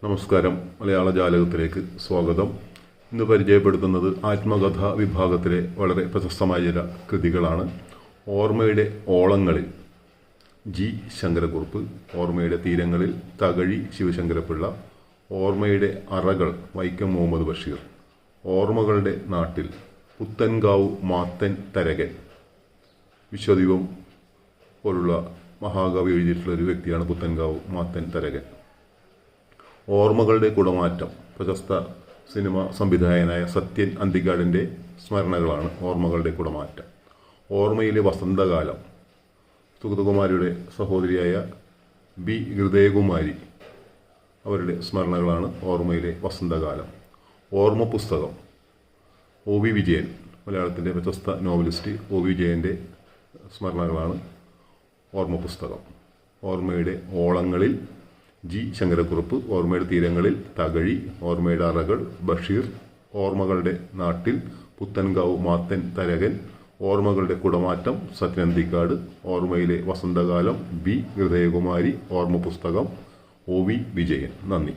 നമസ്കാരം. മലയാള ജാലകത്തിലേക്ക് സ്വാഗതം. ഇന്ന് പരിചയപ്പെടുത്തുന്നത് ആത്മകഥാ വിഭാഗത്തിലെ വളരെ പ്രശസ്തമായ ചില കൃതികളാണ്. ഓർമ്മയുടെ ഓളങ്ങളിൽ ജി ശങ്കരക്കുറുപ്പ്, ഓർമ്മയുടെ തീരങ്ങളിൽ തകഴി ശിവശങ്കരപ്പിള്ള, ഓർമ്മയുടെ അറകൾ വൈക്കം മുഹമ്മദ് ബഷീർ, ഓർമ്മകളുടെ നാട്ടിൽ പുത്തൻകാവ് മാത്തൻ തരകൻ. വിശ്വദീപം പോലുള്ള മഹാകവി എഴുതിയിട്ടുള്ള ഒരു വ്യക്തിയാണ് പുത്തൻകാവ് മാത്തൻ തരകൻ. ഓർമ്മകളുടെ കുടമാറ്റം പ്രശസ്ത സിനിമ സംവിധായകനായ സത്യൻ അന്തിക്കാടിൻ്റെ സ്മരണകളാണ് ഓർമ്മകളുടെ കുടമാറ്റം. ഓർമ്മയിലെ വസന്തകാലം സുഗതകുമാരിയുടെ സഹോദരിയായ ബി ഹൃദയകുമാരി, അവരുടെ സ്മരണകളാണ് ഓർമ്മയിലെ വസന്തകാലം. ഓർമ്മ പുസ്തകം ഒ വി വിജയൻ, മലയാളത്തിൻ്റെ പ്രശസ്ത നോവലിസ്റ്റ് ഒ വി വിജയൻ്റെ സ്മരണകളാണ് ഓർമ്മ പുസ്തകം. ഓർമ്മയുടെ ഓളങ്ങളിൽ ജി ശങ്കരക്കുറുപ്പ്, ഓർമ്മയുടെ തീരങ്ങളിൽ തകഴി, ഓർമ്മയുടെ അറകൾ ബഷീർ, ഓർമ്മകളുടെ നാട്ടിൽ പുത്തൻകാവ് മാത്തൻ തരകൻ, ഓർമ്മകളുടെ കുടമാറ്റം സത്യനന്തിക്കാട്, ഓർമ്മയിലെ വസന്തകാലം ബി ഹൃദയകുമാരി, ഓർമ്മ പുസ്തകം ഒ വി വിജയൻ. നന്ദി.